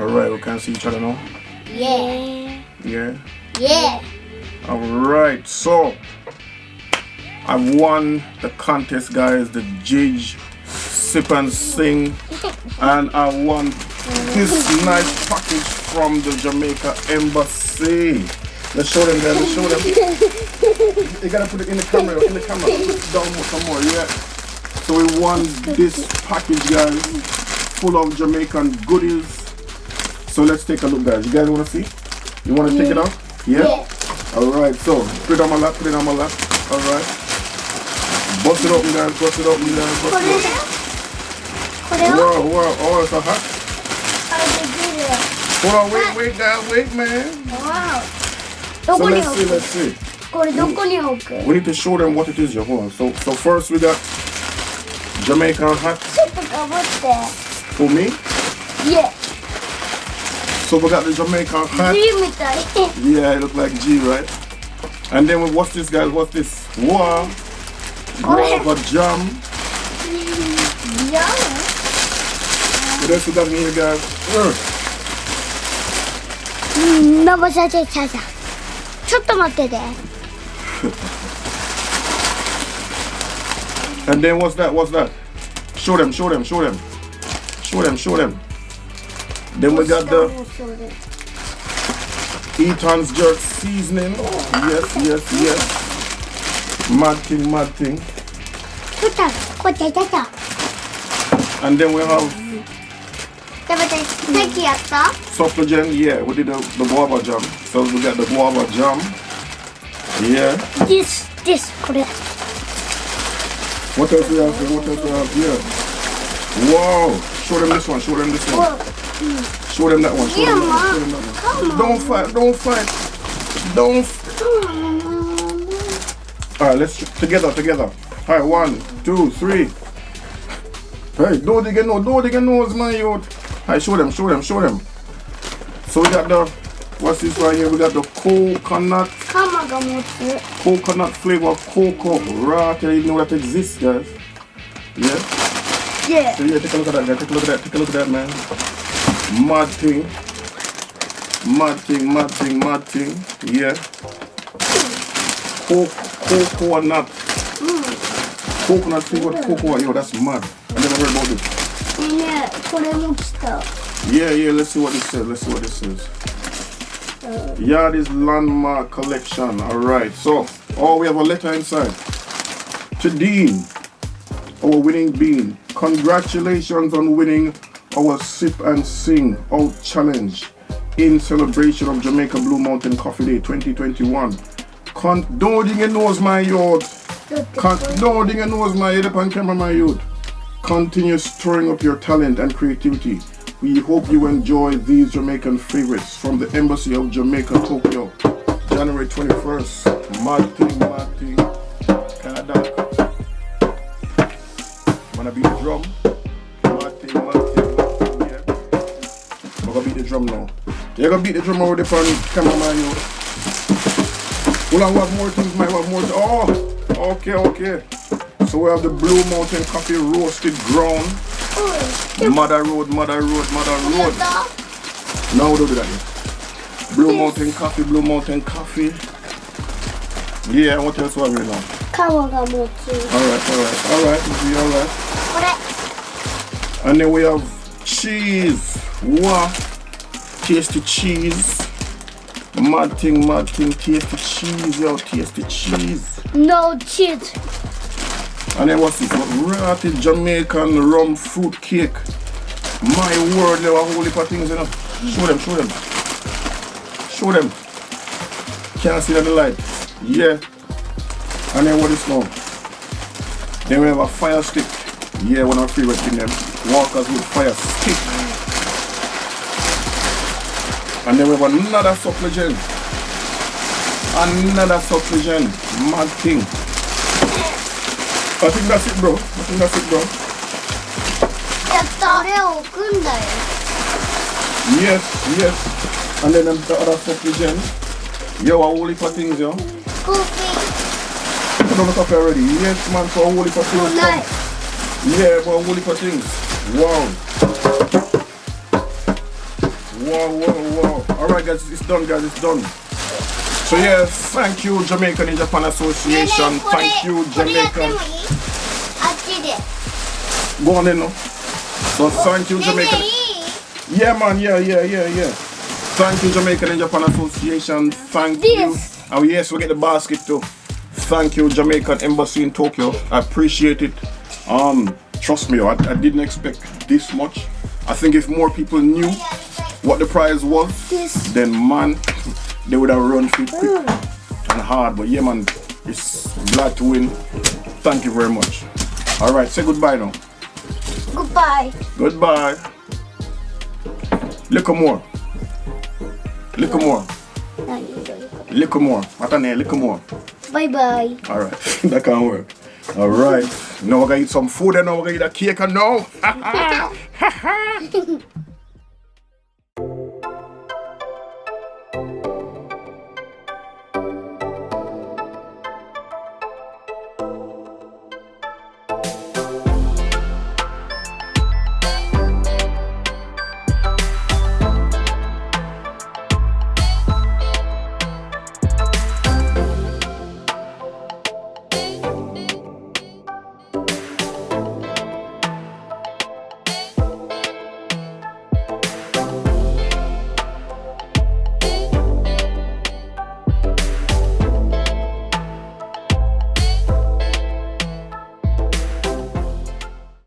Alright, we can see each other now. Yeah. Yeah. Yeah. Alright, so I won the contest, guys, the Judge Sip and Sing, and I won this nice package from the Jamaica Embassy. Let's show them, guys. Let's show them. You gotta put it in the camera. Put it down some more. Yeah. So we won this package, guys, full of Jamaican goodies. So let's take a look, guys. You guys wanna see? You wanna take it out? Yeah. Alright. So put it on my lap. Put it on my lap. Alright. Bust it open, guys. Bust it open, guys. Bust it open. Wow, wow. Oh, it's a hot. Hold on, wait, guys, wait, man. Wow. So let's see. We need to show them what it is, hold on. So first we got Jamaican hat. For me? Yeah. So we got the Jamaican hat. Yeah, it look like G, right? And then what's this, guys? What's this? Wow. Guava jam. Yeah. What else we got in here, guys? And then what's that? What's that? Show them. Then we got the Eaton's jerk seasoning. Yes. Mad thing. And then we have Suffragan, yeah, we did the guava jam. So we got the guava jam. Yeah. This, What else we have here? Wow. Show them this one. Show them that one. Don't fight. Alright, let's together. Alright, 1, 2, 3. Hey, don't dig your nose, man, youth. Alright, show them. So we got the, what's this right here? We got the coconut flavor cocoa. Right, I didn't even know that exists, guys. Yeah? Yeah. So yeah, take a look at that, guys. Take a look at that, man. Mad thing. Yeah. Coconut. Coconut flavored cocoa. Yo, that's mad. I never heard about this. Yeah, let's see what this says. Yardi's Landmark Collection. Alright, so we have a letter inside. To Dean, our winning bean. Congratulations on winning our Sip and Sing Out Challenge in celebration of Jamaica Blue Mountain Coffee Day 2021. Don't dig your nose, my youth. Don't dig your nose, my head up on camera, my youth. Continue stirring up your talent and creativity. We hope you enjoy these Jamaican favorites from the Embassy of Jamaica, Tokyo, January 21st. Mad thing. Canada. Wanna beat the drum? Mad thing, yeah. We're gonna beat the drum now. You're gonna beat the drum over the camera, man, yo. Hold on, we have more things, man. Oh, okay. So we have the Blue Mountain Coffee roasted ground. Mother Road. Now we don't do that yet. Blue Mountain Coffee. Yeah, what else we have here now? Alright. And then we have cheese. Wow. Tasty cheese. Mad thing. Tasty cheese, yo. Tasty cheese. No cheese. And then what's this? Rotted Jamaican rum fruit cake. My word, there are a whole heap of things, you know. Show them. Can't see that the light. Yeah. And then what is now? Then we have a fire stick. Yeah, one of our favorite things, them. Walkers with fire stick. And then we have another supplement. Mad thing. I think that's it, bro. Yes. And then the other supplement. Yo, a whole heap of things, yo. Coffee. Put on the coffee already. Yes, man, for a whole heap of things. Yeah, for a whole heap of things. Wow. Alright guys, it's done guys, it's done. So yeah, thank you Jamaican Ninja Pan Association. Thank you Jamaican. I did it. Go on in now. So thank you Jamaican. Yeah man, yeah. Thank you Jamaican Ninja Pan Association. Thank you. Oh yes, we get the basket too. Thank you Jamaican Embassy in Tokyo. I appreciate it. Trust me, I didn't expect this much. I think if more people knew what the prize was, then man, they would have run quick and hard. But yeah man, it's glad to win. Thank you very much. Alright, say goodbye now. Goodbye. Goodbye. Little more. Little more. Little more. Little more. Bye. Alright, that can't work. Alright. Now we're gonna eat some food and now we're gonna eat a cake and now.